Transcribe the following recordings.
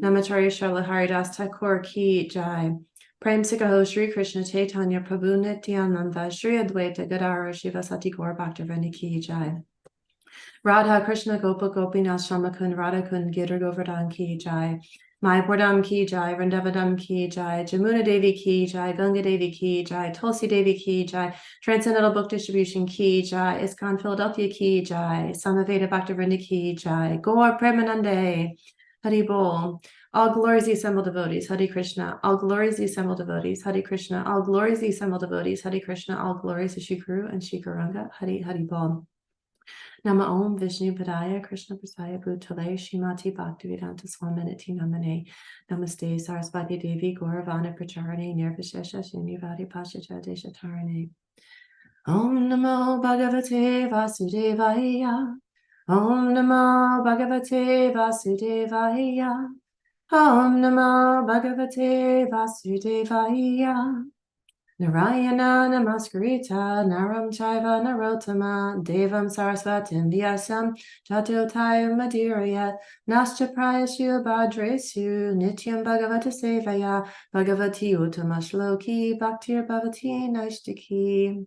Namacharya Srila Haridas Thakur ki jai. Prem Sikaho Shri Krishna Chaitanya Prabhu Nityananda Shri Advaita Gadara Shiva Sati Gaur Bhaktivinoda ki jai. Radha Krishna Gopa Gopinath Shamakun Radha Kun Girdhar Govardhan ki jai. Mayapurdam ki jai, Vrindavadam ki jai, Jamuna Devi ki jai, Ganga Devi ki jai, Tulsi Devi ki jai, Transcendental Book Distribution ki jai, ISKCON Philadelphia ki jai, Samaveda Bhaktivinoda ki jai, Gaur Premanande, Hari Bol. All glories the assembled devotees, Hare Krishna. All glories the assembled devotees, Hare Krishna. All glories the assembled devotees, Hare Krishna. All glories to Shri Guru and Shri Gauranga, Hari Bol. Nama Om Vishnu Padaya Krishna Prasaya Bhutale Shrimati Bhaktivedanta Swaminiti Namane Namaste Saraswati Devi Gauravana Pracharane Nirvishesha Shinivadi Pashacha Deshatarane. Om Namo Bhagavate Vasudevaya. Om Namo Bhagavate Vasudevaya. Om Namo Bhagavate Vasudevaya. Narayana Namaskrita Naram Chaiva Narottama Devam Sarasvatim Vyasam Jatotayam Madhurayat Nascha Prayashu Bhadresu Nityam Bhagavata Sevaya Bhagavati Uttama Shloki Bhaktir Bhavati Naishtaki.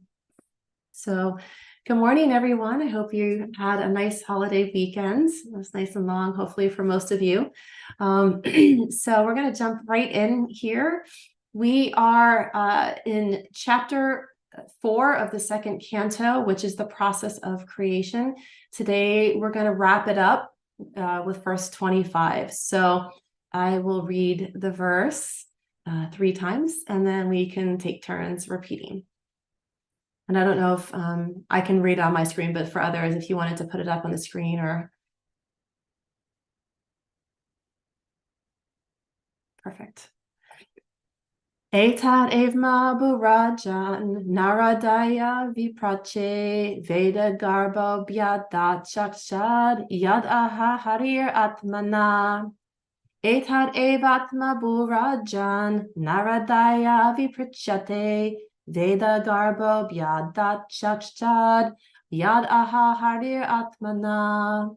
So, good morning, everyone. I hope you had a nice holiday weekend. It was nice and long, hopefully, for most of you. So we're going to jump right in here. We are in chapter 4 of the second canto, which is the process of creation. Today, we're going to wrap it up with verse 25. So I will read the verse 3 times, and then we can take turns repeating. And I don't know if I can read on my screen, but for others, if you wanted to put it up on the screen or... Perfect. Etad evma burajan naradaya viprache veda garbo byadat chakshad yad aha harir atmana. Etad evatma burajan naradaya viprachate veda garbo byadat chakshad yad aha harir atmana.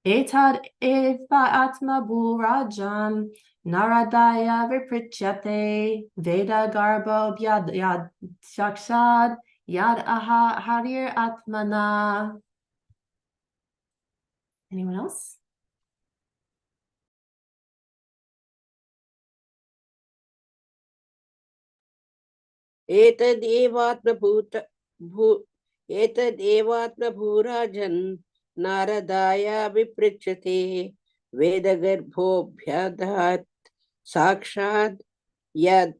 Etad eva atma burajan Naradaya viprichyate Veda garbo yad shakshad yad aha harir atmana. Anyone else? Etadevatma bhurajan naradaya viprichyate Vedagarbhobhyadhat Sakshad Yadhaha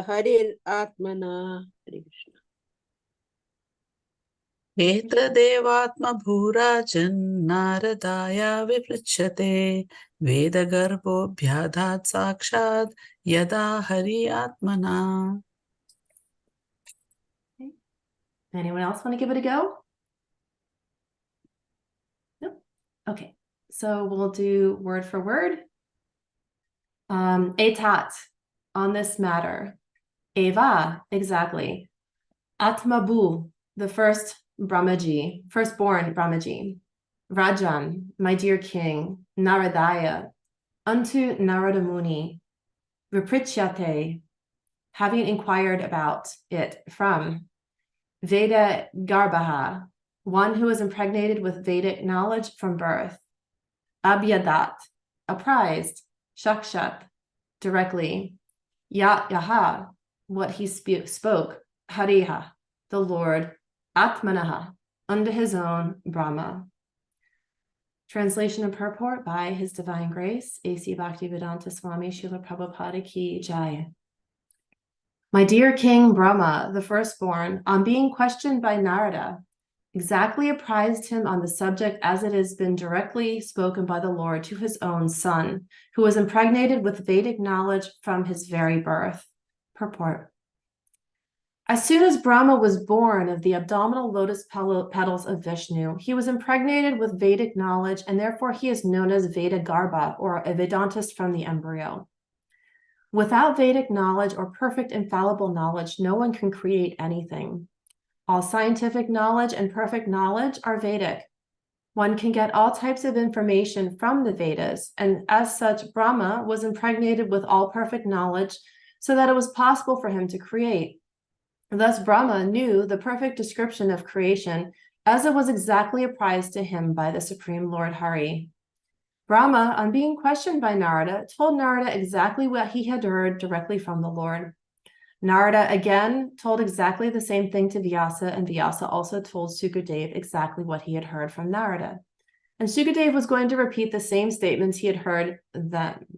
Harir Atmana. Hare Krishna. Etadevatma bhurajan naradaya vipritchate Vedagarbho bhyadhat sakshad yada hari atmana. Okay. Anyone else want to give it a go? Nope. Okay, so we'll do word for word. Etat, on this matter. Eva, exactly. Atmabu, the firstborn Brahmaji. Rajan, my dear king. Naradaya, unto Narada Muni. Viprichyate, having inquired about it from. Veda Garbha, one who is impregnated with Vedic knowledge from birth. Abhyadat, apprised. Shakshat, directly. Yaha, what he spoke. Hariha, the Lord. Atmanaha, unto his own Brahma. Translation and purport by His Divine Grace, A.C. Bhaktivedanta Swami Srila Prabhupada Ki Jai. My dear King Brahma, the firstborn, on being questioned by Narada, exactly apprised him on the subject as it has been directly spoken by the Lord to his own son, who was impregnated with Vedic knowledge from his very birth. Purport. As soon as Brahma was born of the abdominal lotus petals of Vishnu, he was impregnated with Vedic knowledge, and therefore he is known as Veda Garbha, or a Vedantist from the embryo. Without Vedic knowledge or perfect infallible knowledge, no one can create anything. All scientific knowledge and perfect knowledge are Vedic. One can get all types of information from the Vedas, and as such, Brahma was impregnated with all perfect knowledge so that it was possible for him to create. Thus, Brahma knew the perfect description of creation as it was exactly apprised to him by the Supreme Lord Hari. Brahma, on being questioned by Narada, told Narada exactly what he had heard directly from the Lord. Narada again told exactly the same thing to Vyasa, and Vyasa also told Sukadev exactly what he had heard from Narada. And Sukadev was going to repeat the same statements he had heard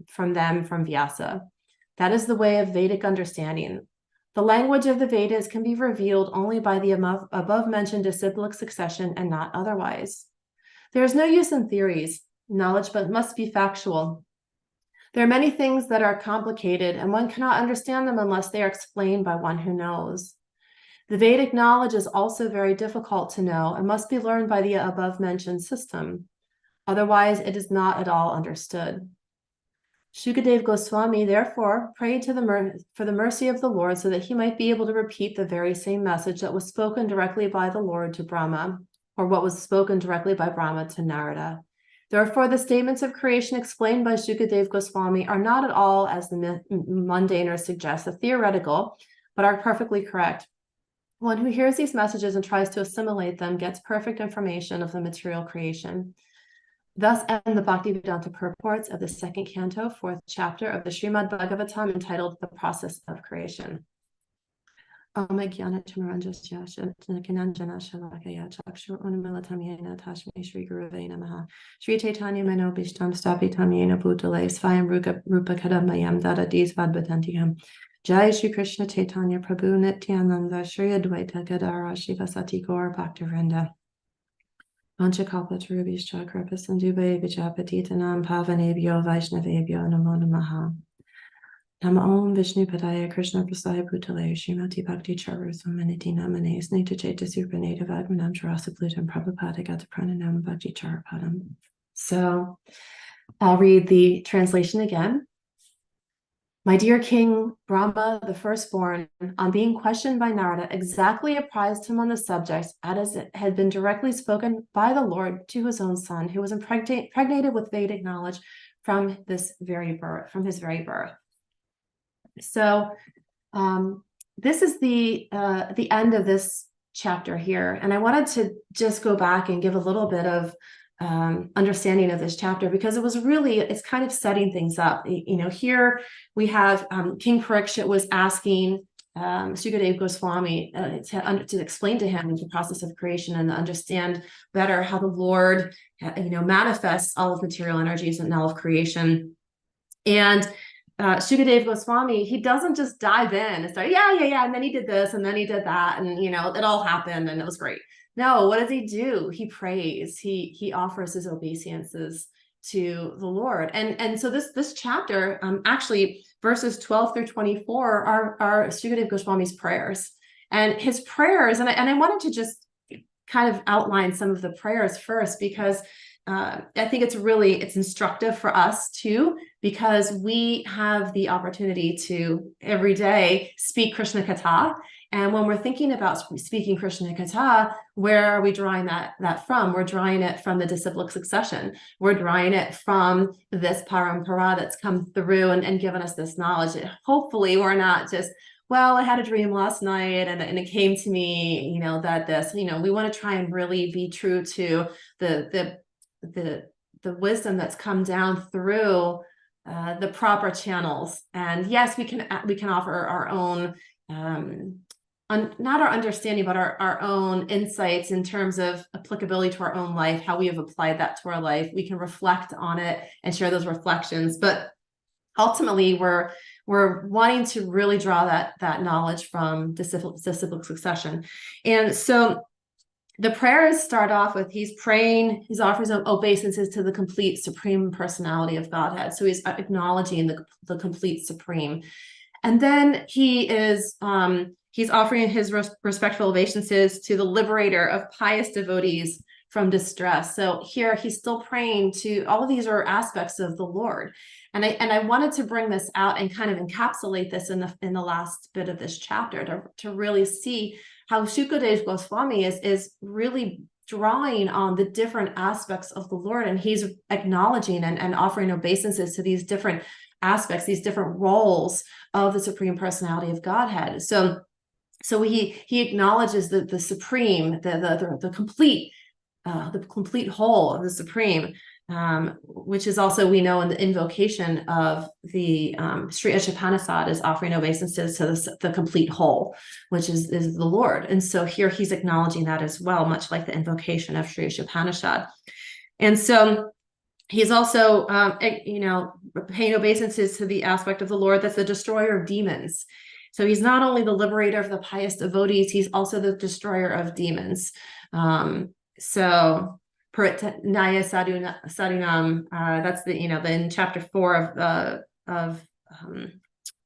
from Vyasa. That is the way of Vedic understanding. The language of the Vedas can be revealed only by the above-mentioned disciplic succession and not otherwise. There is no use in theories. Knowledge but must be factual. There are many things that are complicated, and one cannot understand them unless they are explained by one who knows. The Vedic knowledge is also very difficult to know and must be learned by the above-mentioned system. Otherwise, it is not at all understood. Shukadev Goswami therefore prayed for the mercy of the Lord so that he might be able to repeat the very same message that was spoken directly by the Lord to Brahma, or what was spoken directly by Brahma to Narada. Therefore, the statements of creation explained by Shukadev Goswami are not at all, as the mundaner suggests, theoretical, but are perfectly correct. One who hears these messages and tries to assimilate them gets perfect information of the material creation. Thus end the Bhaktivedanta purports of the second canto, fourth chapter of the Srimad Bhagavatam, entitled The Process of Creation. Om Jnana Timirandasya Shantananjana Shalakaya Chakshur Unamilitam Yena Tashme Shri Gurave Namaha Shri Chaitanya Mano Bishtam Stapitam Yena Bhutale Svayam Rupa Kadamayam Dadadis Vadbadantiham Jai Shri Krishna Chaitanya Prabhu Nityananda Shri Advaita Gadara Shivasati Gaur Bhaktivinoda Panchakalpatarubhishcha Kripa Sindhube Vijapatitanam Pavanebhyo Vaishnavebhyo Namo Namaha Nam Om Vishnu Padaya Krishna Prasaya Bhutale Srimati Bhakti Charaswamaniti Namane Sneta Chaita Supraneta Vagmanam Charasa Plutam Prabhupada Gata Prananam Bhakti Charapadam. So I'll read the translation again. My dear King Brahma, the firstborn, on being questioned by Narada, exactly apprised him on the subject as it had been directly spoken by the Lord to his own son, who was impregnated with Vedic knowledge from his very birth. So this is the end of this chapter here, and I wanted to just go back and give a little bit of understanding of this chapter, because it's kind of setting things up. Here we have King Parikshit was asking Shukadev Goswami to explain to him the process of creation and to understand better how the Lord manifests all of material energies and all of creation. And Shukadev Goswami, he doesn't just dive in and start, yeah, and then he did this, and then he did that, and it all happened, and it was great. No, what does he do? He prays. He offers his obeisances to the Lord, and so this chapter, actually verses 12 through 24 are Shukadev Goswami's prayers, and his prayers, and I wanted to just kind of outline some of the prayers first, because I think it's instructive for us too, because we have the opportunity to every day speak Krishna Katha. And when we're thinking about speaking Krishna Katha, where are we drawing that from? We're drawing it from the disciplic succession. We're drawing it from this parampara that's come through and given us this knowledge. Hopefully we're not just, well, I had a dream last night and it came to me, that this, we want to try and really be true to the wisdom that's come down through the proper channels. And yes, we can offer our own, not our understanding, but our own insights in terms of applicability to our own life, how we have applied that to our life. We can reflect on it and share those reflections. But ultimately, we're wanting to really draw that knowledge from disciplic succession. And so the prayers start off with he's praying, he's offering obeisances to the complete supreme personality of Godhead. So he's acknowledging the complete supreme. And then he is he's offering his respectful obeisances to the liberator of pious devotees from distress. So here he's still praying to, all of these are aspects of the Lord. And I wanted to bring this out and kind of encapsulate this in the last bit of this chapter to really see how Shukadev Goswami is really drawing on the different aspects of the Lord, and he's acknowledging and offering obeisances to these different aspects, these different roles of the Supreme Personality of Godhead. So he acknowledges the supreme, the complete whole of the Supreme, which is also, we know, in the invocation of the Sri Ishapanasad is offering obeisances to the complete whole, which is the Lord. And so here he's acknowledging that as well, much like the invocation of Sri Ishapanasad. And so he's also, paying obeisances to the aspect of the Lord that's the destroyer of demons. So he's not only the liberator of the pious devotees, he's also the destroyer of demons. So Paritnaya Sadunam, that's in chapter 4 of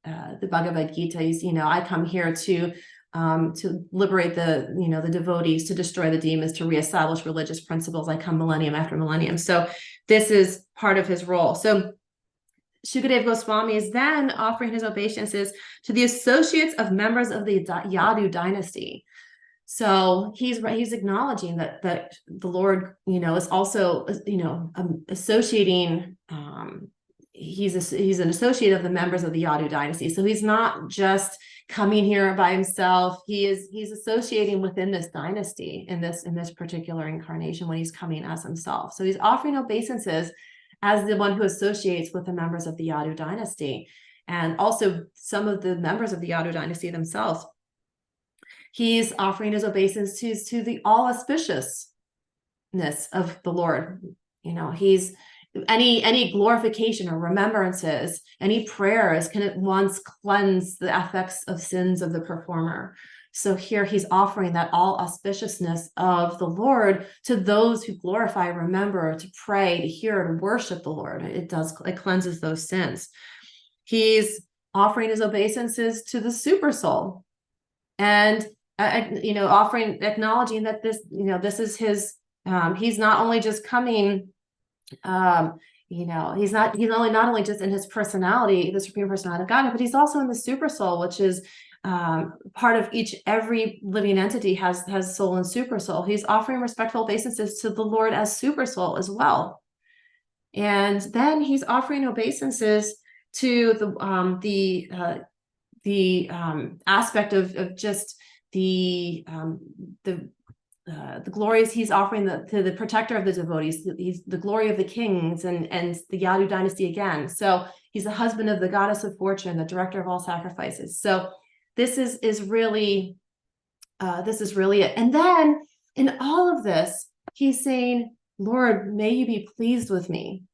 the Bhagavad Gita. I come here to liberate the devotees, to destroy the demons, to reestablish religious principles. I come millennium after millennium. So this is part of his role. So Shukadeva Goswami is then offering his obeisances to the associates of members of the Yadu dynasty. So he's acknowledging that the Lord, is also, associating. He's an associate of the members of the Yadu dynasty. So he's not just coming here by himself. He's associating within this dynasty in this particular incarnation when he's coming as himself. So he's offering obeisances as the one who associates with the members of the Yadu dynasty, and also some of the members of the Yadu dynasty themselves. He's offering his obeisances to the all auspiciousness of the Lord. He's any glorification or remembrances, any prayers can at once cleanse the effects of sins of the performer. So here he's offering that all auspiciousness of the Lord to those who glorify, remember, to pray, to hear, to worship the Lord. It cleanses those sins. He's offering his obeisances to the super soul, and acknowledging that this is his. He's not only just coming. He's not only just in his personality, the Supreme Personality of God, but he's also in the super soul, which is part of every living entity has soul and super soul. He's offering respectful obeisances to the Lord as super soul as well. And then he's offering obeisances to the aspect of just the glories he's offering to the protector of the devotees. He's the glory of the kings and the Yadu dynasty again. So he's the husband of the goddess of fortune, the director of all sacrifices. So this is really it. And then in all of this, he's saying, Lord, may you be pleased with me.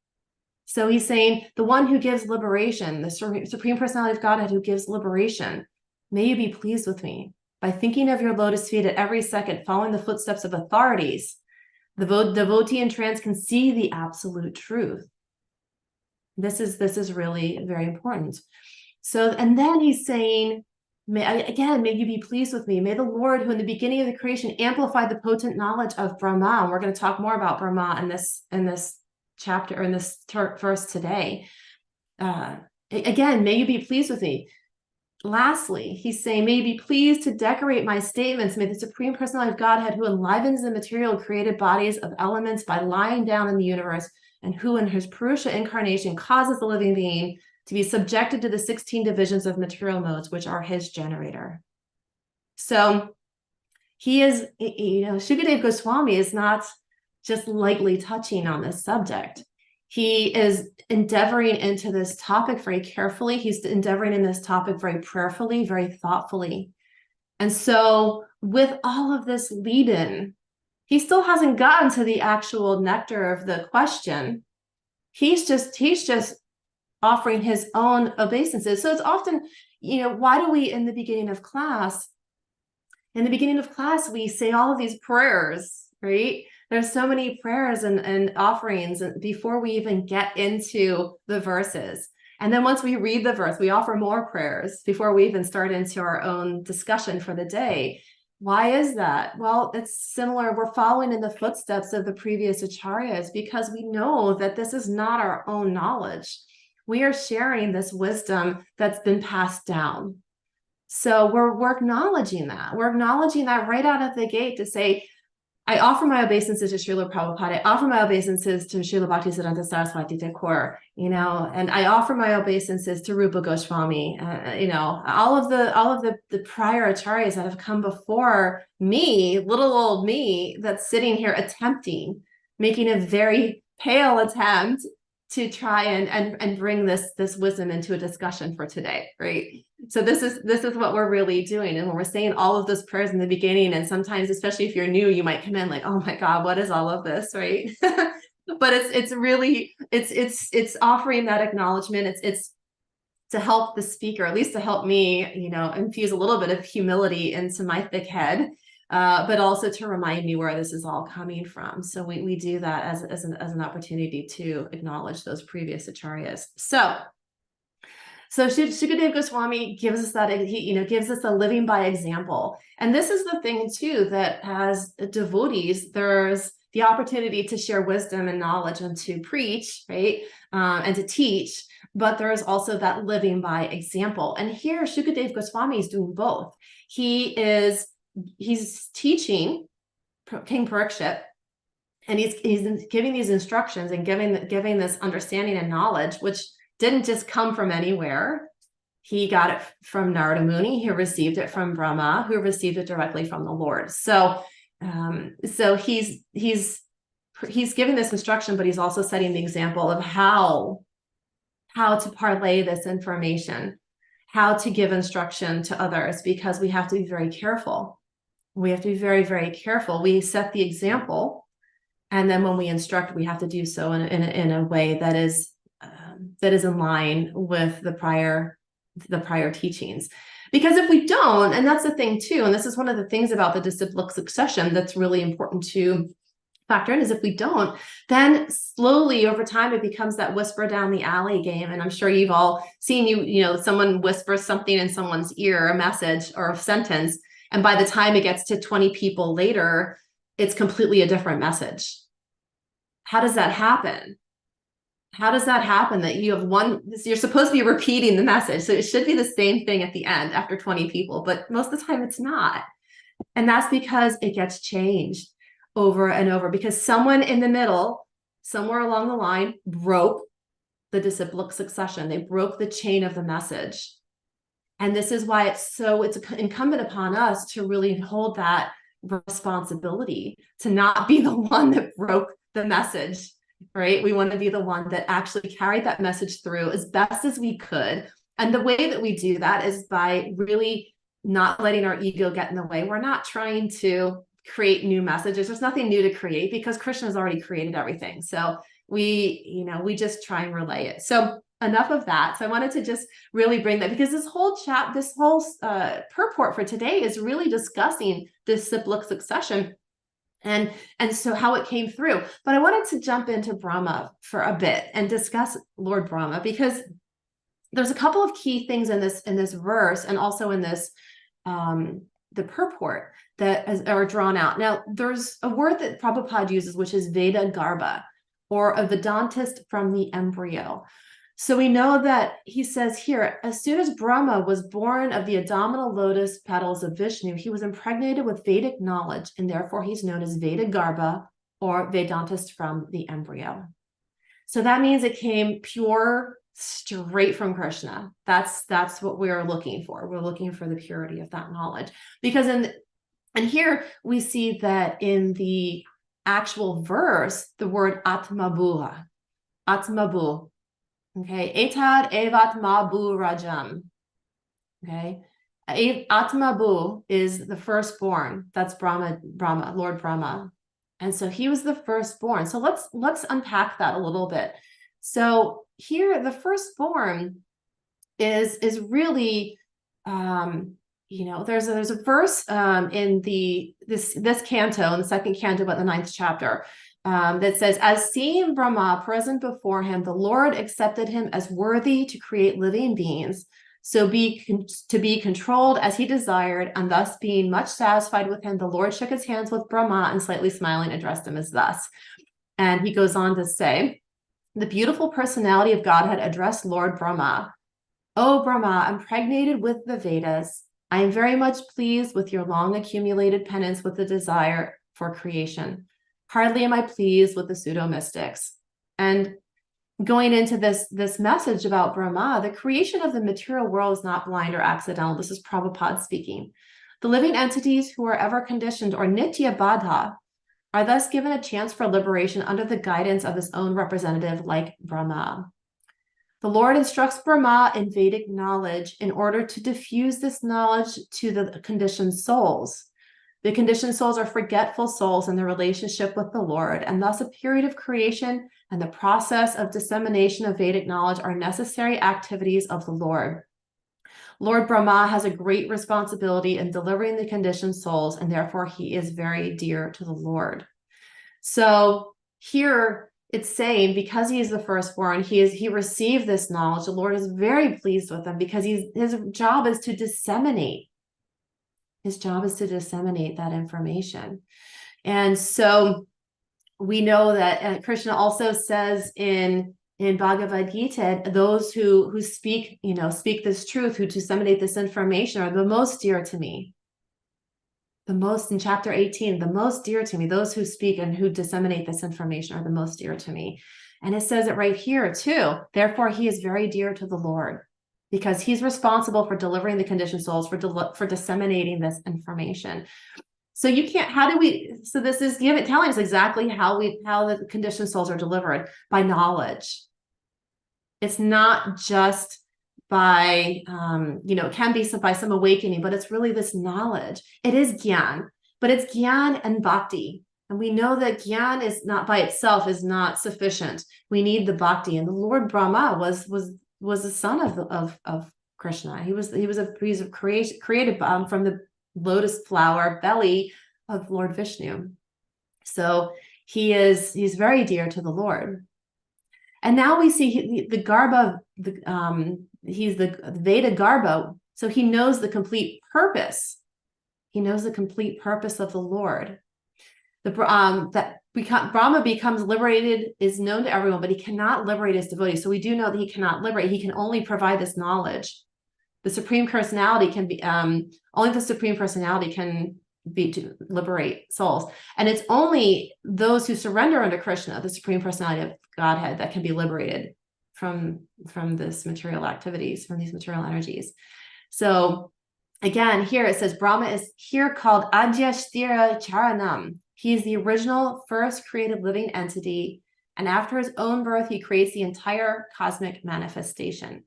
So he's saying, the one who gives liberation, the Supreme Personality of Godhead who gives liberation, may you be pleased with me. By thinking of your lotus feet at every second, following the footsteps of authorities, the devotee in trance can see the absolute truth. This is really very important. So, and then he's saying, may you be pleased with me. May the Lord, who in the beginning of the creation amplified the potent knowledge of Brahma, and we're going to talk more about Brahma in this chapter, or in this verse today. Again, may you be pleased with me. Lastly, he's saying, may you be pleased to decorate my statements. May the Supreme Personality of Godhead, who enlivens the material created bodies of elements by lying down in the universe, and who in his Purusha incarnation causes the living being to be subjected to the 16 divisions of material modes, which are his generator. So he is, Shukadeva Goswami is not just lightly touching on this subject. He is endeavoring into this topic very carefully. He's endeavoring in this topic very prayerfully, very thoughtfully. And so with all of this lead-in, he still hasn't gotten to the actual nectar of the question. He's just offering his own obeisances. So it's often, why do we, in the beginning of class, we say all of these prayers, right? There's so many prayers and offerings before we even get into the verses. And then once we read the verse, we offer more prayers before we even start into our own discussion for the day. Why is that? Well, it's similar. We're following in the footsteps of the previous acharyas because we know that this is not our own knowledge. We are sharing this wisdom that's been passed down. So we're acknowledging that. We're acknowledging that right out of the gate to say, I offer my obeisances to Srila Prabhupada. I offer my obeisances to Srila Bhaktisiddhanta Saraswati Thakur, and I offer my obeisances to Rupa Goswami, all of the prior acharyas that have come before me, little old me, that's sitting here making a very pale attempt to try and bring this wisdom into a discussion for today, right? So this is what we're really doing. And when we're saying all of those prayers in the beginning, and sometimes, especially if you're new, you might come in like, oh my God, what is all of this, right? But it's really offering that acknowledgement. It's to help the speaker, at least to help me, infuse a little bit of humility into my thick head, but also to remind me where this is all coming from. So we do that as an opportunity to acknowledge those previous acharyas. So Shukadeva Goswami gives us that, gives us a living by example. And this is the thing too, that as devotees, there's the opportunity to share wisdom and knowledge and to preach, right? And to teach, but there is also that living by example. And here Shukadeva Goswami is doing both. He's teaching King Parikshit, and he's giving these instructions and giving this understanding and knowledge, which didn't just come from anywhere. He got it from Narada Muni, who received it from Brahma, who received it directly from the Lord. So he's giving this instruction, but he's also setting the example of how to parlay this information, how to give instruction to others, because we have to be very careful. We have to be very, very careful. We set the example, and then when we instruct, we have to do so in a way that is in line with the prior teachings. Because if we don't, and that's the thing too, and this is one of the things about the disciplic succession that's really important to factor in, is if we don't, then slowly over time it becomes that whisper down the alley game. And I'm sure you've all seen someone whispers something in someone's ear, a message or a sentence, and by the time it gets to 20 people later, it's completely a different message. How does that happen? How does that happen that you have you're supposed to be repeating the message, so it should be the same thing at the end after 20 people, but most of the time it's not. And that's because it gets changed over and over, because someone in the middle, somewhere along the line, broke the disciplic succession. They broke the chain of the message. And this is why it's incumbent upon us to really hold that responsibility, to not be the one that broke the message. Right? We want to be the one that actually carried that message through as best as we could. And the way that we do that is by really not letting our ego get in the way. We're not trying to create new messages. There's nothing new to create, because Krishna has already created everything. So we just try and relay it. So enough of that. So I wanted to just really bring that, because this whole purport for today is really discussing this disciplic succession. And so how it came through. But I wanted to jump into Brahma for a bit and discuss Lord Brahma, because there's a couple of key things in this verse, and also in this the purport that are drawn out. Now, there's a word that Prabhupada uses, which is Veda Garbha, or a Vedantist from the embryo. So we know that he says here, as soon as Brahma was born of the abdominal lotus petals of Vishnu, he was impregnated with Vedic knowledge, and therefore he's known as Veda Garbha, or Vedantist from the embryo. So that means it came pure, straight from Krishna. That's what we're looking for. We're looking for the purity of that knowledge. Because and here we see that in the actual verse, the word Atmabhu, okay, Etad Evatmabu Rajam. Okay, Atmabu is the firstborn. That's Brahma, Lord Brahma. And so he was the firstborn. So let's unpack that a little bit. So here, the firstborn is really, there's a verse in this canto, in the second canto, about the 9th chapter, that says, as seeing Brahma present before him, the Lord accepted him as worthy to create living beings, to be controlled as he desired, and thus being much satisfied with him, the Lord shook his hands with Brahma and slightly smiling addressed him as thus. And he goes on to say, the beautiful personality of Godhead addressed Lord Brahma. O Brahma, impregnated with the Vedas, I am very much pleased with your long accumulated penance with the desire for creation. Hardly am I pleased with the pseudo-mystics. And going into this message about Brahma, the creation of the material world is not blind or accidental. This is Prabhupada speaking. The living entities who are ever conditioned or nitya baddha are thus given a chance for liberation under the guidance of his own representative like Brahma. The Lord instructs Brahma in Vedic knowledge in order to diffuse this knowledge to the conditioned souls. The conditioned souls are forgetful souls in their relationship with the Lord, and thus a period of creation and the process of dissemination of Vedic knowledge are necessary activities of the Lord. Lord Brahma has a great responsibility in delivering the conditioned souls, and therefore he is very dear to the Lord. So here it's saying, because he is the firstborn, he received this knowledge. The Lord is very pleased with him because his job is to disseminate. His job is to disseminate that information. And so we know that Krishna also says in Bhagavad Gita, those who speak this truth, who disseminate this information are the most dear to me. The most, in chapter 18, the most dear to me, those who speak and who disseminate this information are the most dear to me. And it says it right here too. Therefore, he is very dear to the Lord because he's responsible for delivering the conditioned souls, for disseminating this information. So you can't, so this is telling us exactly how the conditioned souls are delivered, by knowledge. It's not just by, it can be by some awakening, but it's really this knowledge. It is gyan, but it's gyan and bhakti. And we know that gyan is not by itself is not sufficient. We need the bhakti. And the Lord Brahma was the son of Krishna. He was created from the lotus flower belly of Lord Vishnu. So he's very dear to the Lord. And now we see the Garbha, he's the Veda Garbha, so he knows the complete purpose. He knows the complete purpose of the Lord. Brahma becomes liberated is known to everyone, but he cannot liberate his devotees. So we do know that he cannot liberate. He can only provide this knowledge. The Supreme Personality can be, only the Supreme Personality can be to liberate souls. And it's only those who surrender unto Krishna, the Supreme Personality of Godhead, that can be liberated from this material activities, from these material energies. So again, here it says Brahma is here called Adyashtira Charanam. He is the original first created living entity, and after his own birth, he creates the entire cosmic manifestation.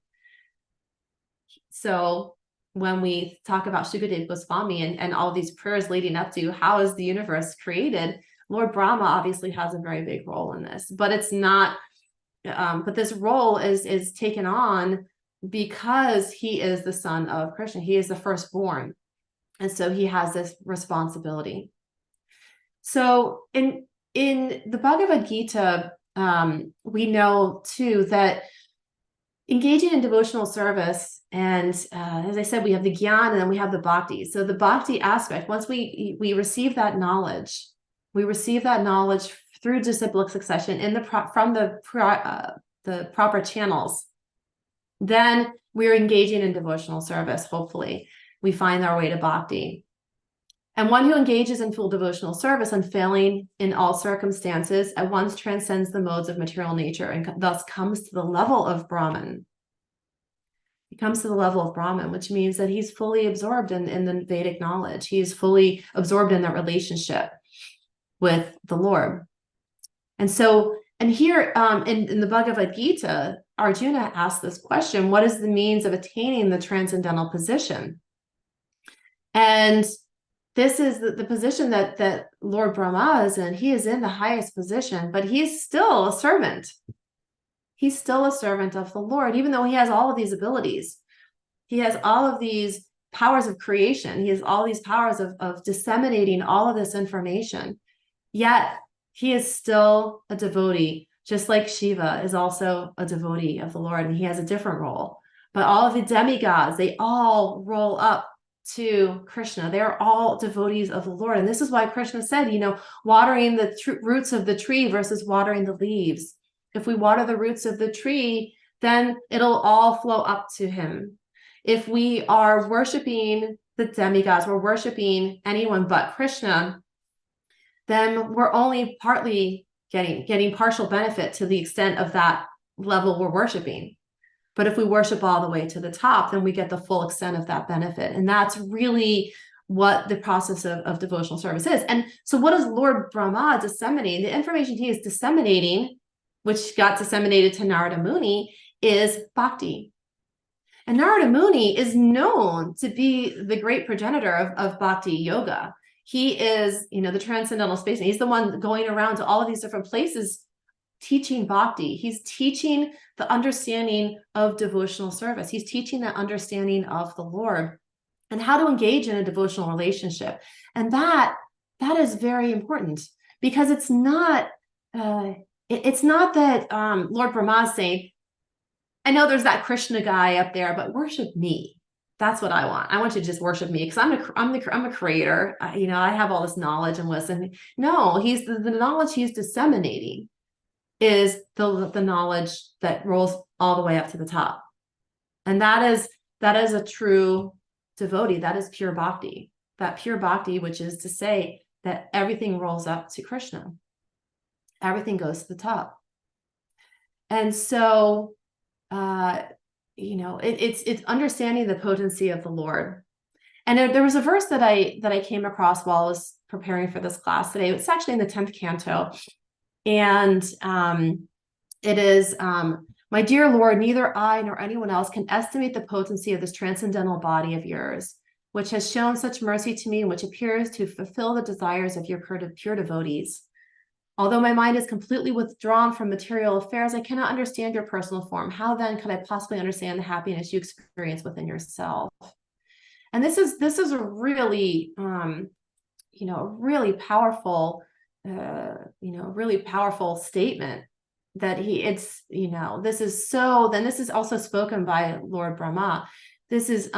So when we talk about Shukadeva Goswami and all these prayers leading up to how is the universe created, Lord Brahma obviously has a very big role in this, but it's not, but this role is taken on because he is the son of Krishna. He is the firstborn. And so he has this responsibility. So in the Bhagavad Gita, we know too that engaging in devotional service, and as I said, we have the gyan and then we have the bhakti. So the bhakti aspect, once we receive that knowledge, through disciplic succession from the proper channels, then we're engaging in devotional service. Hopefully we find our way to bhakti. And one who engages in full devotional service, unfailing in all circumstances, at once transcends the modes of material nature and thus comes to the level of Brahman. He comes to the level of Brahman, which means that he's fully absorbed in the Vedic knowledge. He's fully absorbed in that relationship with the Lord. And so, and here in the Bhagavad Gita, Arjuna asked this question: what is the means of attaining the transcendental position? And this is the position that Lord Brahma is in. He is in the highest position, but he's still a servant. He's still a servant of the Lord, even though he has all of these abilities. He has all of these powers of creation. He has all these powers of disseminating all of this information. Yet he is still a devotee, just like Shiva is also a devotee of the Lord, and he has a different role. But all of the demigods, they all roll up to Krishna. They are all devotees of the Lord. And this is why Krishna said, watering the roots of the tree versus watering the leaves. If we water the roots of the tree, then it'll all flow up to him. If we are worshiping the demigods, we're worshiping anyone but Krishna, then we're only partly getting partial benefit to the extent of that level we're worshiping. But if we worship all the way to the top, then we get the full extent of that benefit. And that's really what the process of devotional service is. And so what is Lord Brahma disseminating? The information he is disseminating, which got disseminated to Narada Muni, is bhakti. And Narada Muni is known to be the great progenitor of bhakti yoga. He is, the transcendental space. And he's the one going around to all of these different places teaching bhakti. He's teaching the understanding of devotional service. He's teaching that understanding of the Lord and how to engage in a devotional relationship. And that is very important, because it's not that Lord Brahma is saying, I know there's that Krishna guy up there, but worship me. That's what I want. I want you to just worship me, because I'm a creator. I have all this knowledge and wisdom. No, he's the knowledge he's disseminating is the knowledge that rolls all the way up to the top. And that is a true devotee. That is pure bhakti. That pure bhakti, which is to say that everything rolls up to Krishna. Everything goes to the top. And so it's understanding the potency of the Lord. And there was a verse that I came across while I was preparing for this class today. It's actually in the 10th canto. And it is, my dear Lord, neither I nor anyone else can estimate the potency of this transcendental body of yours, which has shown such mercy to me and which appears to fulfill the desires of your pure devotees. Although my mind is completely withdrawn from material affairs, I cannot understand your personal form. How then could I possibly understand the happiness you experience within yourself? And this is a really, really powerful, really powerful statement that this is also spoken by Lord Brahma. This is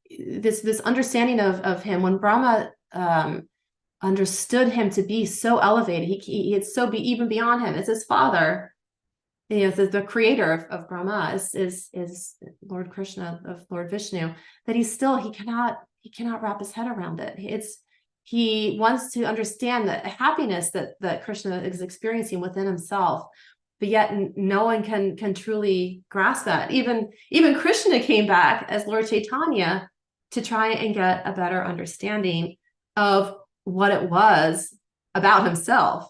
this understanding of him when Brahma understood him to be so elevated. He it's so even beyond him. It's his father. The creator of Brahma is Lord Krishna, of Lord Vishnu, that he cannot wrap his head around it. He wants to understand the happiness that Krishna is experiencing within himself, but yet no one can truly grasp that. Even Krishna came back as Lord Chaitanya to try and get a better understanding of what it was about himself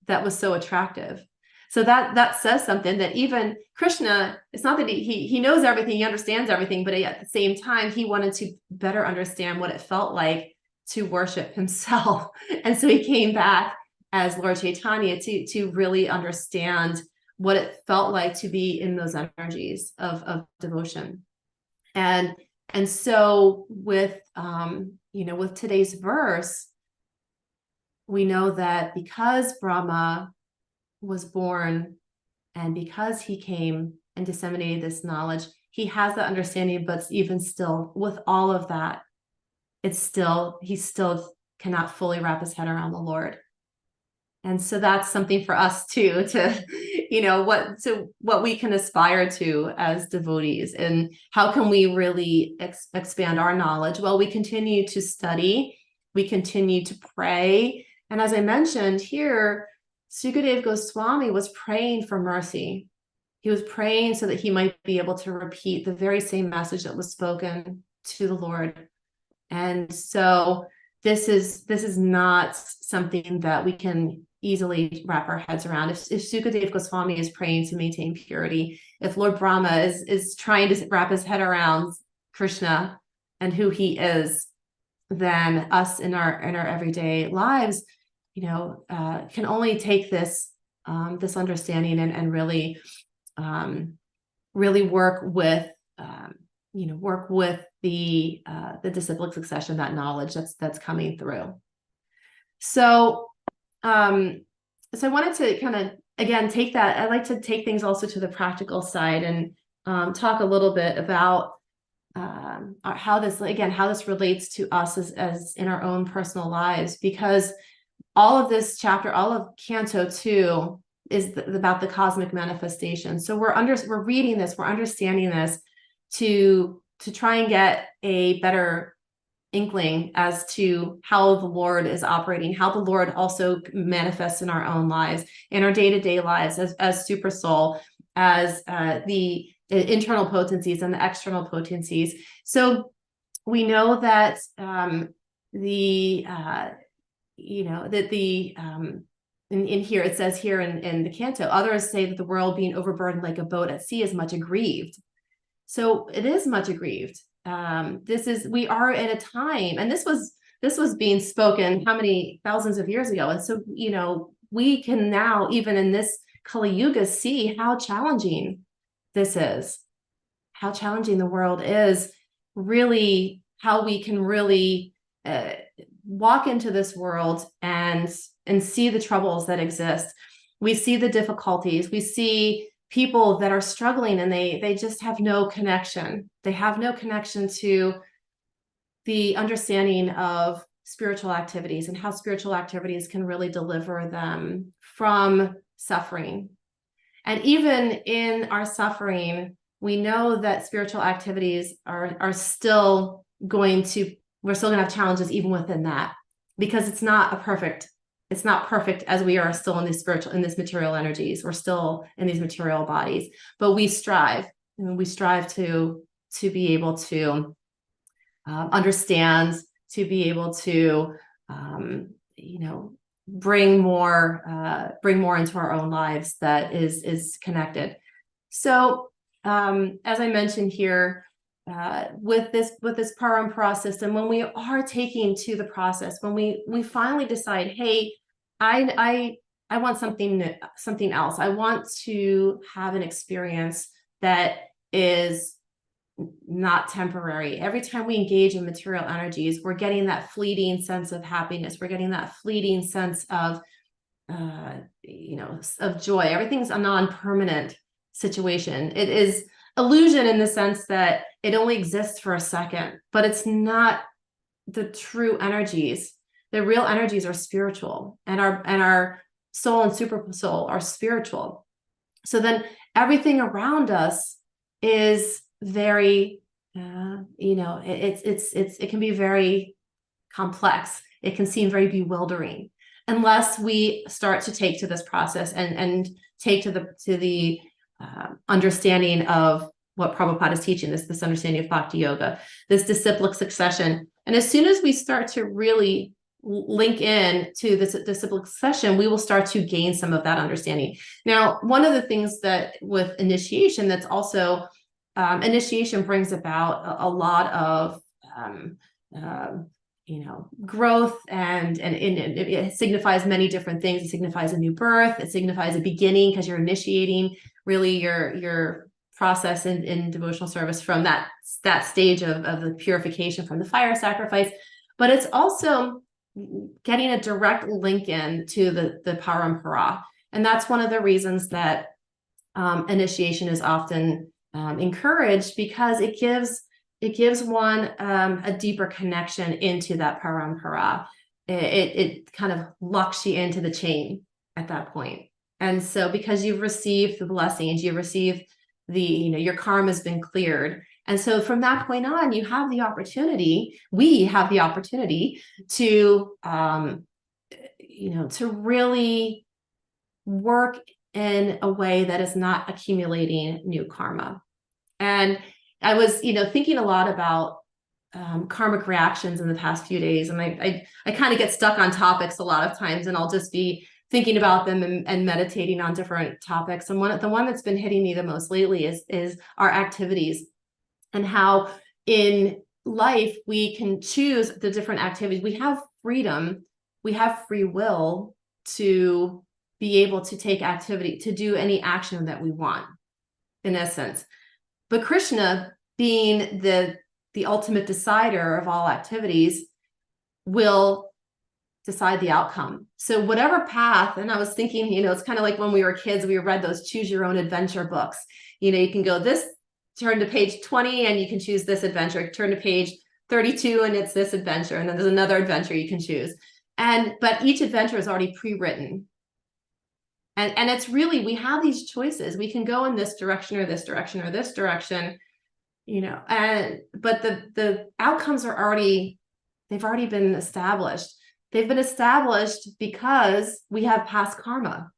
that was so attractive. So that says something, that even Krishna, it's not that he knows everything, he understands everything, but at the same time, he wanted to better understand what it felt like to worship himself. And so he came back as Lord Chaitanya to really understand what it felt like to be in those energies of devotion. And so with today's verse, we know that because Brahma was born and because he came and disseminated this knowledge, he has that understanding, but even still, with all of that, he still cannot fully wrap his head around the Lord. And so that's something for us too, what we can aspire to as devotees. And how can we really expand our knowledge? Well, we continue to study, we continue to pray. And as I mentioned here, Sukadeva Goswami was praying for mercy. He was praying so that he might be able to repeat the very same message that was spoken to the Lord. And so this is not something that we can easily wrap our heads around. If Sukadeva Goswami is praying to maintain purity, if Lord Brahma is trying to wrap his head around Krishna and who he is, then us in our everyday lives, can only take this understanding and really work with the disciplic succession, that knowledge that's coming through. So I wanted to kind of again take that. I like to take things also to the practical side and talk a little bit about how this relates to us as in our own personal lives, because all of this chapter, all of Canto 2 is about the cosmic manifestation. So we're reading this, we're understanding this to try and get a better inkling as to how the Lord is operating, how the Lord also manifests in our own lives, in our day-to-day lives as super soul, as the internal potencies and the external potencies. So we know that in here, it says here in the canto, others say that the world being overburdened like a boat at sea is much aggrieved. So it is much aggrieved. We are at a time, and this was being spoken how many thousands of years ago. And so, we can now, even in this Kali Yuga, see how challenging this is, how challenging the world is, really, how we can really walk into this world and see the troubles that exist. We see the difficulties. We see people that are struggling, and they just have no connection. They have no connection to the understanding of spiritual activities and how spiritual activities can really deliver them from suffering. And even in our suffering, we know that spiritual activities are still we're still going to have challenges even within that, because it's not perfect as we are still in these material energies. We're still in these material bodies, but we strive to be able to understand, to be able to bring more into our own lives that is connected. So as I mentioned here, with this parampara system, when we are taking to the process, when we finally decide, hey, I want something else. I want to have an experience that is not temporary. Every time we engage in material energies, we're getting that fleeting sense of happiness. We're getting that fleeting sense of joy. Everything's a non-permanent situation. It is illusion in the sense that it only exists for a second, but it's not the true energies. The real energies are spiritual, and our soul and super soul are spiritual. So then everything around us is very, it can be very complex. It can seem very bewildering unless we start to take to this process and take to the understanding of what Prabhupada is teaching, this understanding of Bhakti Yoga, this disciplic succession. And as soon as we start to really link in to this disciplic succession, we will start to gain some of that understanding. Now, one of the things that with initiation, that's also initiation brings about a lot of growth, and it signifies many different things. It signifies a new birth. It signifies a beginning, because you're initiating really your process in devotional service from that stage of the purification from the fire sacrifice. But it's also getting a direct link in to the parampara. And that's one of the reasons that initiation is often encouraged, because it gives one a deeper connection into that parampara. It kind of locks you into the chain at that point. And so because you've received the blessings, you've received your karma has been cleared. And so from that point on, we have the opportunity to, to really work in a way that is not accumulating new karma. And I was, thinking a lot about karmic reactions in the past few days. And I kind of get stuck on topics a lot of times, and I'll just be thinking about them and meditating on different topics. And the one that's been hitting me the most lately is our activities, and how in life we can choose the different activities. We have freedom, we have free will to be able to take activity, to do any action that we want, in essence. But Krishna, being the ultimate decider of all activities, will decide the outcome. So whatever path, and I was thinking, it's kind of like when we were kids, we read those choose your own adventure books. You can go turn to page 20 and you can choose this adventure, turn to page 32 and it's this adventure, and then there's another adventure you can choose. But each adventure is already pre-written. And it's really, we have these choices. We can go in this direction or this direction or this direction, but the outcomes are already They've already been established. They've been established because we have past karma.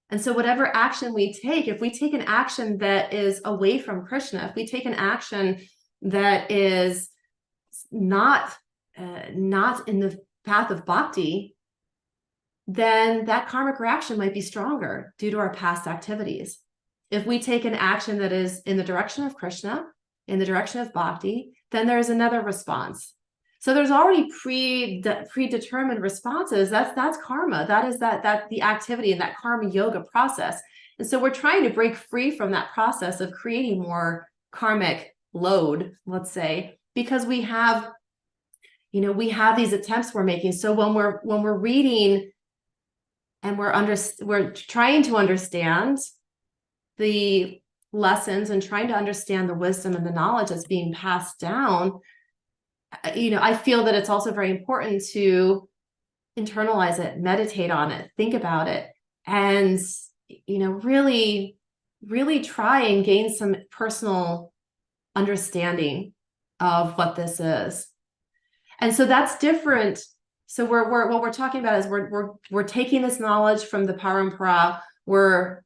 And so whatever action we take, if we take an action that is away from Krishna, if we take an action that is not in the path of bhakti, then that karmic reaction might be stronger due to our past activities. If we take an action that is in the direction of Krishna, in the direction of bhakti, then there's another response. So there's already predetermined responses. That's karma. That is that the activity and that karma yoga process. And so we're trying to break free from that process of creating more karmic load, let's say, because we have these attempts we're making. So when we're reading and we're trying to understand the lessons and trying to understand the wisdom and the knowledge that's being passed down, I feel that it's also very important to internalize it, meditate on it, think about it, and really, really try and gain some personal understanding of what this is. And so that's different. So what we're talking about is we're taking this knowledge from the parampara, we're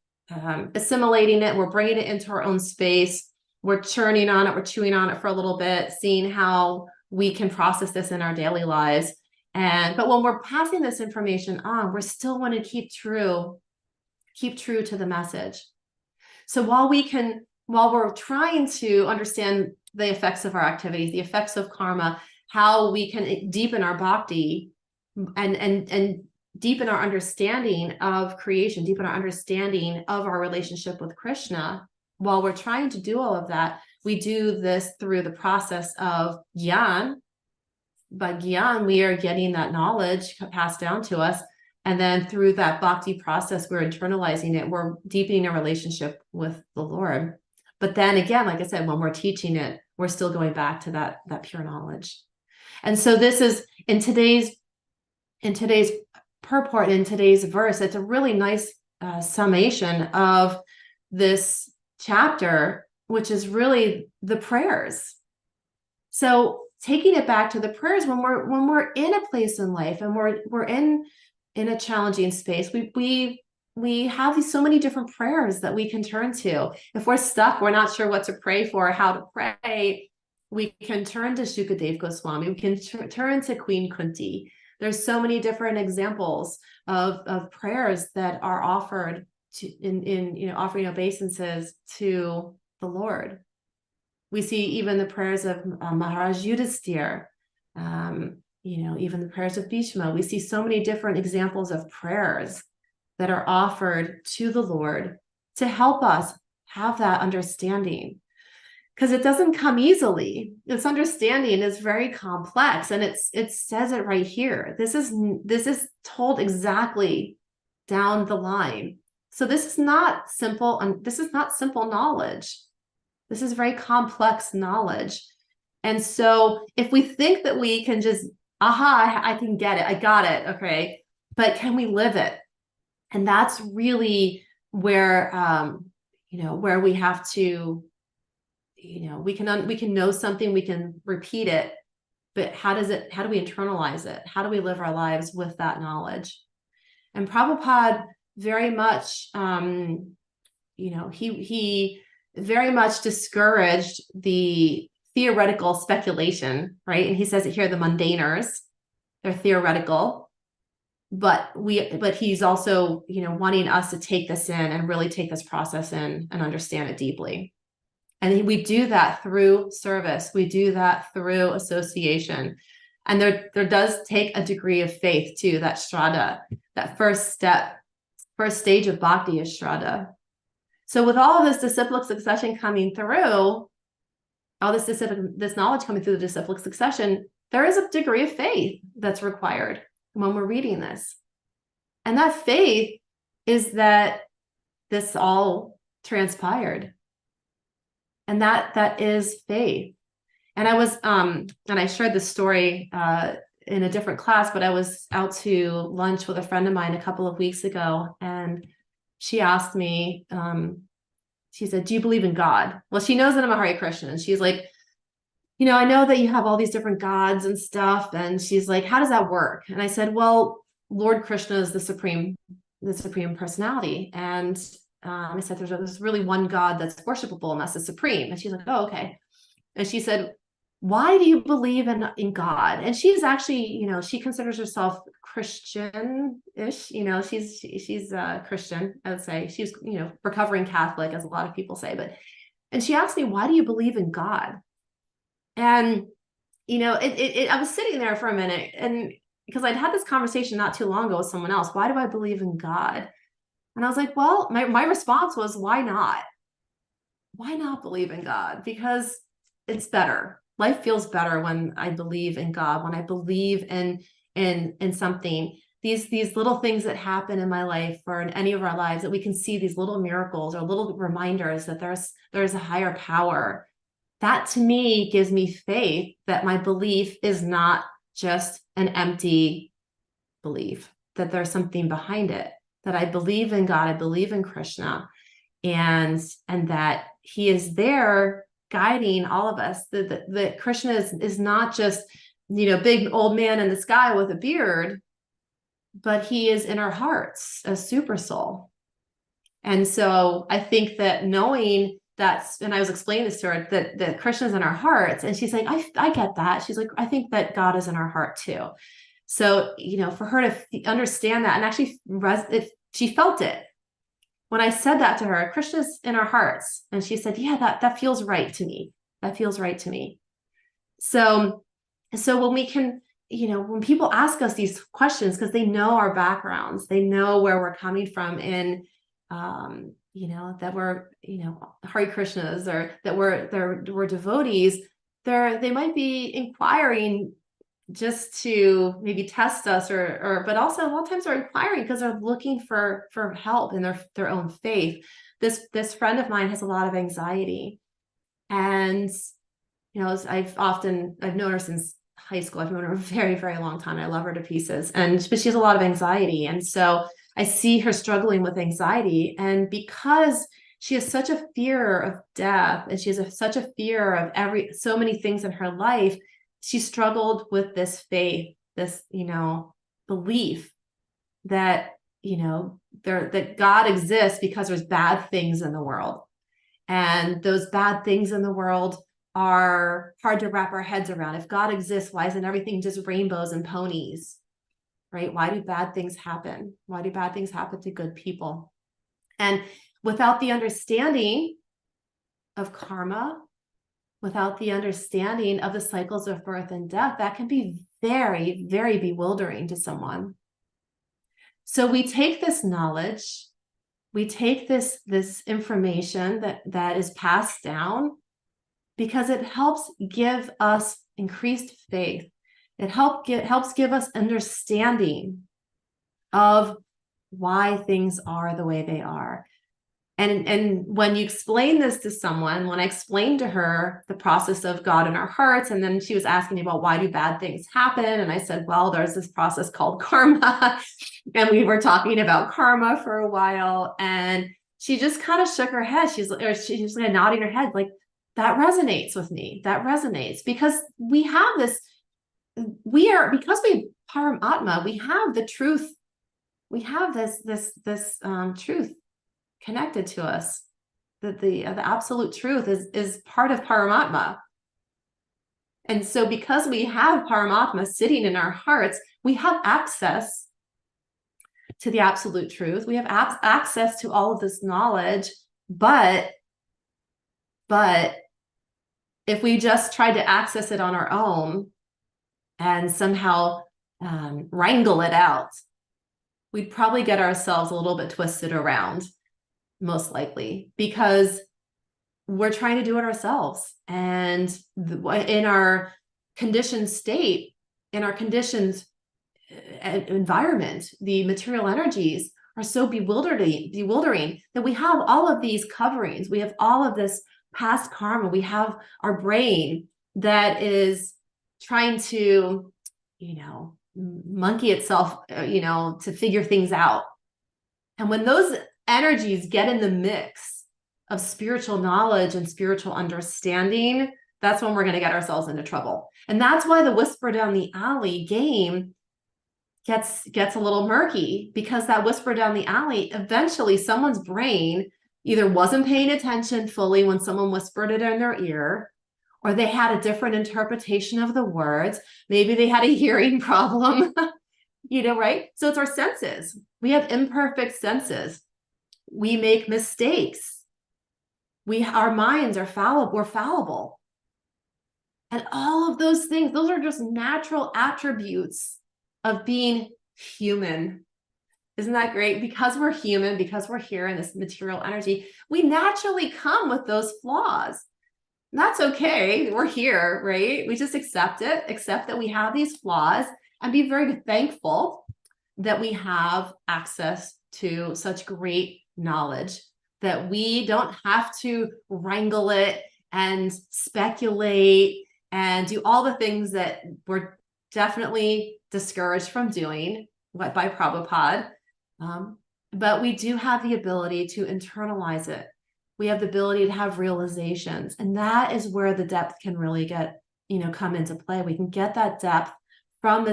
assimilating it, we're bringing it into our own space, we're churning on it, we're chewing on it for a little bit, seeing how we can process this in our daily lives. But when we're passing this information on, we still want to keep true to the message. So while we're trying to understand the effects of our activities, the effects of karma, how we can deepen our bhakti and deepen our understanding of creation, deepen our understanding of our relationship with Krishna, while we're trying to do all of that, we do this through the process of gyan. By gyan, we are getting that knowledge passed down to us. And then through that bhakti process, we're internalizing it. We're deepening our relationship with the Lord. But then again, like I said, when we're teaching it, we're still going back to that pure knowledge. And so this is in today's purport, in today's verse, it's a really nice summation of this chapter, which is really the prayers. So taking it back to the prayers, when we're in a place in life and we're in a challenging space, we have so many different prayers that we can turn to. If we're stuck, we're not sure what to pray for, how to pray, we can turn to Shukadev Goswami, we can turn to Queen Kunti. There's so many different examples of prayers that are offered in offering obeisances to the Lord. We see even the prayers of Maharaj Yudhisthira, even the prayers of Bhishma. We see so many different examples of prayers that are offered to the Lord to help us have that understanding. Because it doesn't come easily. This understanding is very complex, and it says it right here. This is told exactly down the line. So this is not simple, and this is not simple knowledge. This is very complex knowledge. And so if we think that we can just, I can get it, I got it, okay, but can we live it? And that's really where where we have to, we can know something, we can repeat it, but how do we internalize it? How do we live our lives with that knowledge? And Prabhupada very much, he very much discouraged the theoretical speculation, right? And he says it here, the mundaners, they're theoretical, but he's also, wanting us to take this in and really take this process in and understand it deeply. And we do that through service. We do that through association. And there does take a degree of faith too, that Shraddha, that first stage of bhakti is Shraddha. So with all of this disciplic succession coming through, all this knowledge coming through the disciplic succession, there is a degree of faith that's required when we're reading this. And that faith is that this all transpired. And that is faith. And I was, and I shared this story in a different class, but I was out to lunch with a friend of mine a couple of weeks ago, and she asked me, she said, "Do you believe in God?" Well, she knows that I'm a Hare Krishna, and she's like, I know that you have all these different gods and stuff. And she's like, how does that work? And I said, well, Lord Krishna is the supreme personality. And I said, there's really one God that's worshipable, and that's the supreme. And she's like, oh, okay. And she said, why do you believe in God? And she's actually, she considers herself Christian-ish. She's Christian, I would say. She's, recovering Catholic, as a lot of people say. And she asked me, why do you believe in God? And, I was sitting there for a minute, and because I'd had this conversation not too long ago with someone else, why do I believe in God? And I was like, well, my response was, why not? Why not believe in God? Because it's better. Life feels better when I believe in God, when I believe in something. These little things that happen in my life or in any of our lives, that we can see these little miracles or little reminders that there's a higher power. That to me gives me faith that my belief is not just an empty belief, that there's something behind it, that I believe in God, I believe in Krishna, and that he is there guiding all of us. That Krishna is not just, big old man in the sky with a beard, but he is in our hearts, a super soul. And so I think that knowing that's, and I was explaining this to her, that Krishna's in our hearts, and she's like, I get that. She's like, I think that God is in our heart too. So, for her to understand that, and actually if she felt it when I said that to her, Krishna's in our hearts. And she said, yeah, that feels right to me. That feels right to me. So when we can, when people ask us these questions, because they know our backgrounds, they know where we're coming from in, that we're, Hare Krishnas, or that we're devotees, they might be inquiring just to maybe test us, but also a lot of times they're inquiring because they're looking for help in their own faith. This friend of mine has a lot of anxiety, and I've known her since high school. I've known her a very, very long time. I love her to pieces, but she has a lot of anxiety, and so I see her struggling with anxiety, and because she has such a fear of death, and she has such a fear of so many things in her life, she struggled with this faith, this, belief that, that God exists because there's bad things in the world. And those bad things in the world are hard to wrap our heads around. If God exists, why isn't everything just rainbows and ponies, right? Why do bad things happen? Why do bad things happen to good people? And without the understanding of karma, without the understanding of the cycles of birth and death, that can be very, very bewildering to someone. So we take this knowledge, we take this information that is passed down, because it helps give us increased faith. It helps give us understanding of why things are the way they are. And when you explain this to someone, when I explained to her the process of God in our hearts, and then she was asking me about why do bad things happen, and I said, well, there's this process called karma, and we were talking about karma for a while, and she just kind of shook her head. She's like nodding her head, like, that resonates with me. That resonates because we have this. Because we Paramatma, we have the truth. We have this truth connected to us, that the absolute truth is part of Paramatma. And so because we have Paramatma sitting in our hearts, we have access to the absolute truth. We have access to all of this knowledge, but if we just tried to access it on our own and somehow wrangle it out, we'd probably get ourselves a little bit twisted around, most likely, because we're trying to do it ourselves. And in our conditioned state, in our conditioned environment, the material energies are so bewildering that we have all of these coverings. We have all of this past karma. We have our brain that is trying to, monkey itself, to figure things out. And when those energies get in the mix of spiritual knowledge and spiritual understanding, that's when we're going to get ourselves into trouble. And that's why the whisper down the alley game gets a little murky, because that whisper down the alley, eventually someone's brain either wasn't paying attention fully when someone whispered it in their ear, or they had a different interpretation of the words. Maybe they had a hearing problem, right? So it's our senses. We have imperfect senses. We make mistakes. Our minds are fallible. We're fallible. And all of those things, those are just natural attributes of being human. Isn't that great? Because we're human, because we're here in this material energy, we naturally come with those flaws. And that's okay. We're here, right? We just accept it, accept that we have these flaws, and be very thankful that we have access to such great knowledge, that we don't have to wrangle it and speculate and do all the things that we're definitely discouraged from doing by Prabhupada. But we do have the ability to internalize it. We have the ability to have realizations. And that is where the depth can really come into play. We can get that depth from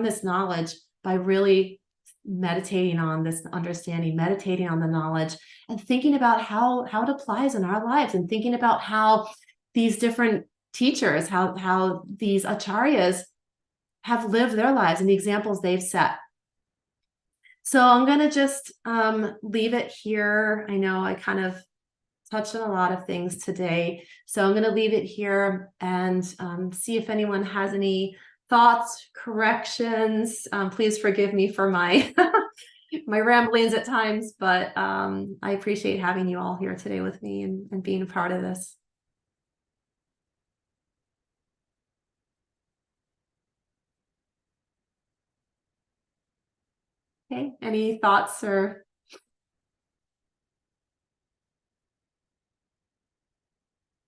this knowledge by really meditating on this understanding, meditating on the knowledge, and thinking about how it applies in our lives, and thinking about how these different teachers, how these acharyas have lived their lives and the examples they've set. So I'm going to just leave it here. I know I kind of touched on a lot of things today, so I'm going to leave it here and see if anyone has any thoughts, corrections. Please forgive me for my my ramblings at times, but I appreciate having you all here today with me and being a part of this. Okay, any thoughts or?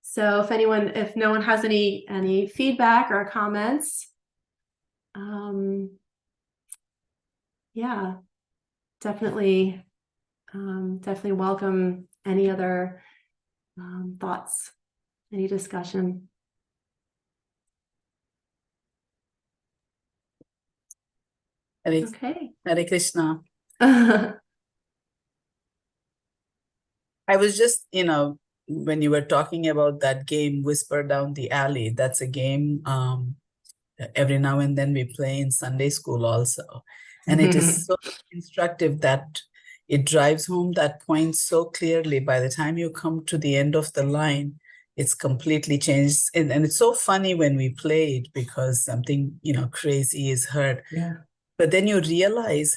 So if no one has any feedback or comments, yeah, definitely welcome any other thoughts, any discussion. Okay. Hare Krishna. I was just, when you were talking about that game, Whisper Down the Alley, that's a game every now and then we play in Sunday school also. And it is so instructive that it drives home that point so clearly. By the time you come to the end of the line, it's completely changed. And it's so funny when we play it because something, crazy is heard. Yeah. But then you realize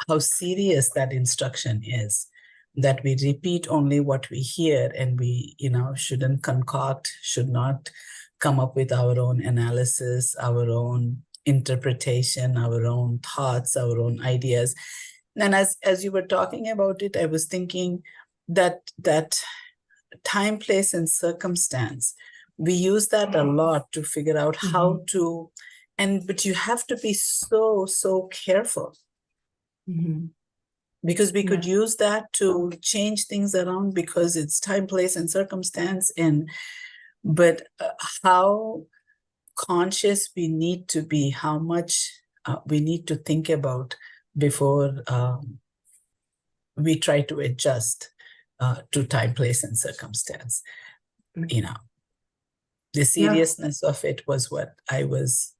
how serious that instruction is, that we repeat only what we hear, and we, shouldn't concoct, should not come up with our own analysis, our own interpretation, our own thoughts, our own ideas. And as you were talking about it, I was thinking that time, place, and circumstance, we use that a lot to figure out how to, but you have to be so careful. Because we could use that to change things around because it's time, place, and circumstance. But how conscious we need to be, how much we need to think about before we try to adjust to time, place, and circumstance. The seriousness of it was what I was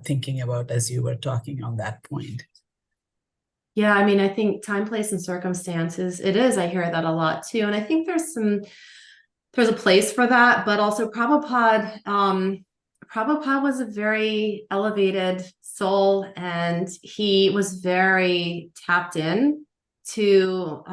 thinking about as you were talking on that point. Yeah, I mean, I think time, place, and circumstances, I hear that a lot too. And I think there's a place for that, but also Prabhupada was a very elevated soul, and he was very tapped in to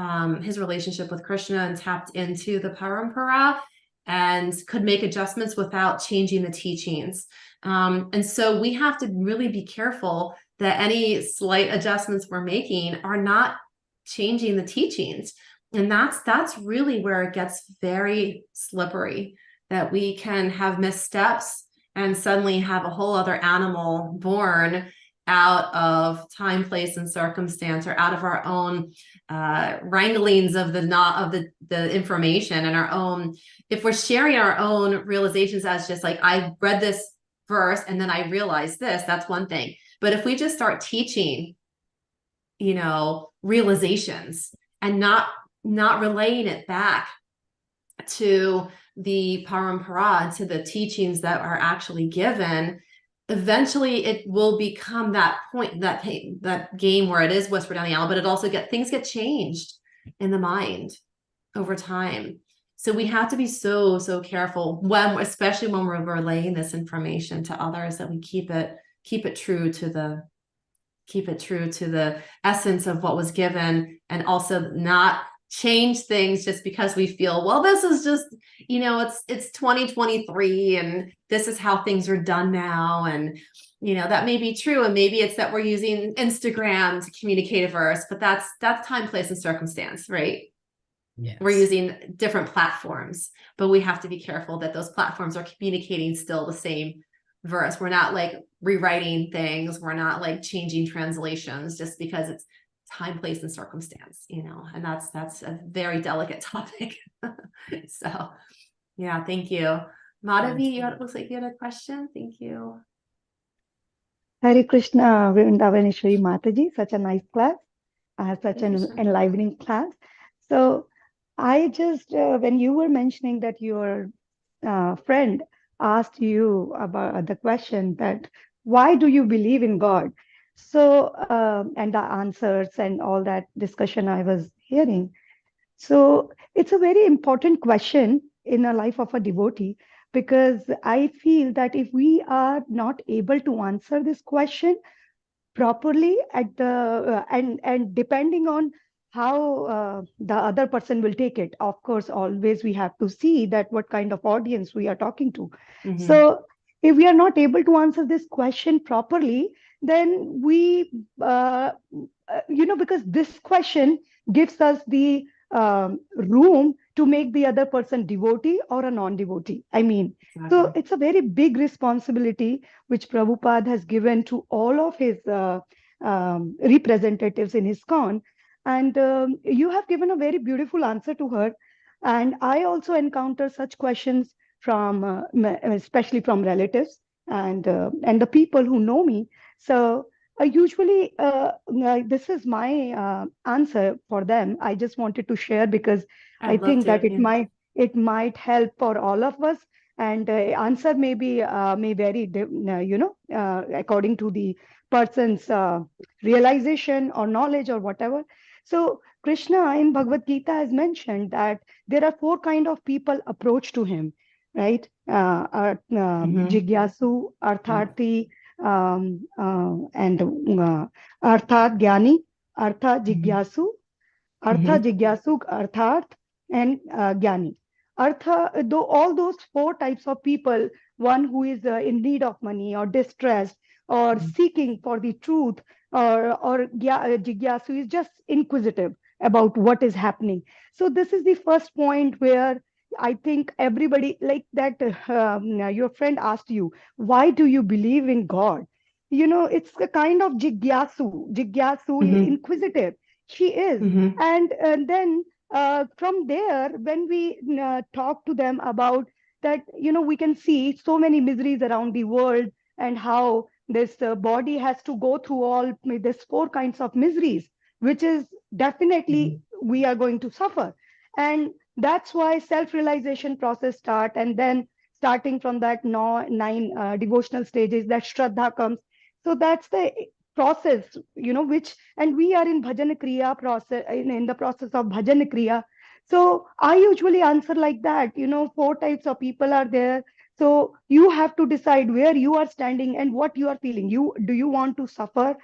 his relationship with Krishna and tapped into the parampara and could make adjustments without changing the teachings. And so we have to really be careful that any slight adjustments we're making are not changing the teachings. And that's really where it gets very slippery, that we can have missteps and suddenly have a whole other animal born out of time, place, and circumstance, or out of our own wranglings of the information and our own, if we're sharing our own realizations as just like, I read this verse and then I realized this, that's one thing. But if we just start teaching, realizations and not relaying it back to the parampara, to the teachings that are actually given, eventually it will become that point, that game where it is whispered down the aisle, but it also things get changed in the mind over time. So we have to be so careful especially when we're relaying this information to others, that we keep it true to the essence of what was given, and also not change things just because we feel, well, this is just, it's 2023 and this is how things are done now. And, that may be true. And maybe it's that we're using Instagram to communicate a verse, but that's time, place, and circumstance, right? Yes. We're using different platforms, but we have to be careful that those platforms are communicating still the same verse. We're not like rewriting things. We're not like changing translations just because it's time, place, and circumstance, and that's a very delicate topic. So yeah, thank you. Madhavi, it looks like you had a question. Thank you. Hare Krishna, Vrindavaneswari Mataji, such a nice class, such an enlivening class. So I just, when you were mentioning that your friend asked you about the question that, why do you believe in God? So, and the answers and all that discussion I was hearing. So it's a very important question in the life of a devotee, because I feel that if we are not able to answer this question properly at the and depending on how the other person will take it, of course, always we have to see that what kind of audience we are talking to. Mm-hmm. So if we are not able to answer this question properly, then we because this question gives us the room to make the other person devotee or a non-devotee. So it's a very big responsibility which Prabhupada has given to all of his representatives in ISKCON. And you have given a very beautiful answer to her. And I also encounter such questions from, especially from relatives and the people who know me. So usually, this is my answer for them. I just wanted to share because I think that it might help for all of us. And answer may vary, according to the person's realization or knowledge or whatever. So Krishna in Bhagavad Gita has mentioned that there are 4 kinds of people approach to him, right? Jigyasu, Artharthi, and Arthat Gyani, Artha Jigyasu, Artharth, and Gyani. Though all those 4 types of people, one who is in need of money or distressed or seeking for the truth, or Jigyasu is just inquisitive about what is happening. So this is the first point where I think everybody, like that, your friend asked you, why do you believe in God? It's a kind of Jigyasu, inquisitive. She is. And then from there, when we talk to them about that, we can see so many miseries around the world and how this body has to go through all these 4 kinds of miseries, which is definitely we are going to suffer. And that's why self-realization process start, and then starting from that 9 devotional stages, that Shraddha comes. So that's the process, which, and we are in Bhajan Kriya process, in the process of Bhajan Kriya. So I usually answer like that, 4 types of people are there. So you have to decide where you are standing and what you are feeling. Do you want to suffer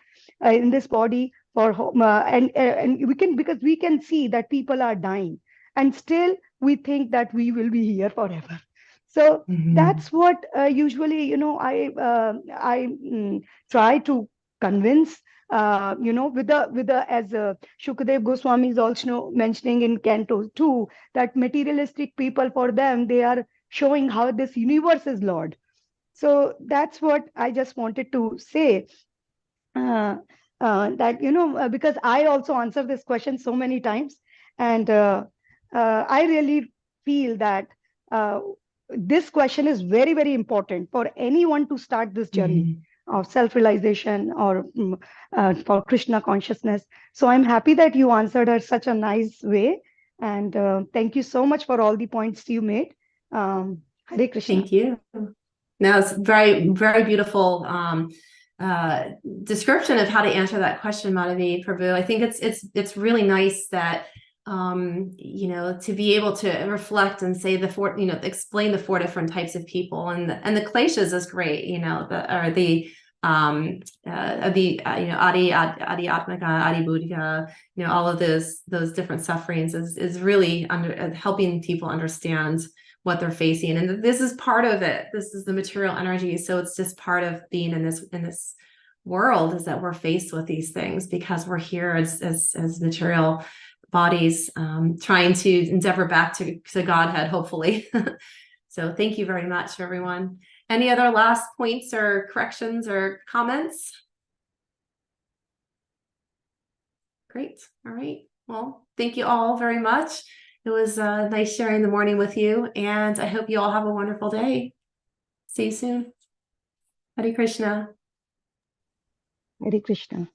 in this body for and we can, because we can see that people are dying, and still we think that we will be here forever. So that's what usually, I try to convince, with the as Shukadev Goswami is also mentioning in Canto 2, that materialistic people, for them, they are showing how this universe is Lord. So that's what I just wanted to say. that, because I also answer this question so many times, and I really feel that this question is very, very important for anyone to start this journey of self-realization or for Krishna consciousness. So I'm happy that you answered her such a nice way, and thank you so much for all the points you made. Hare Krishna. Thank you. No, it's very, very beautiful description of how to answer that question, Madhavi Prabhu. I think it's really nice that to be able to reflect and say explain the 4 different types of people, and the kleshas is great, adi atmika, adi buddhika, all of those different sufferings is really helping people understand what they're facing. And this is part of it. This is the material energy. So it's just part of being in this world, is that we're faced with these things because we're here as material bodies, trying to endeavor back to Godhead, hopefully. So thank you very much, everyone. Any other last points or corrections or comments? Great. All right. Well, thank you all very much. It was nice sharing the morning with you, and I hope you all have a wonderful day. See you soon. Hare Krishna. Hare Krishna.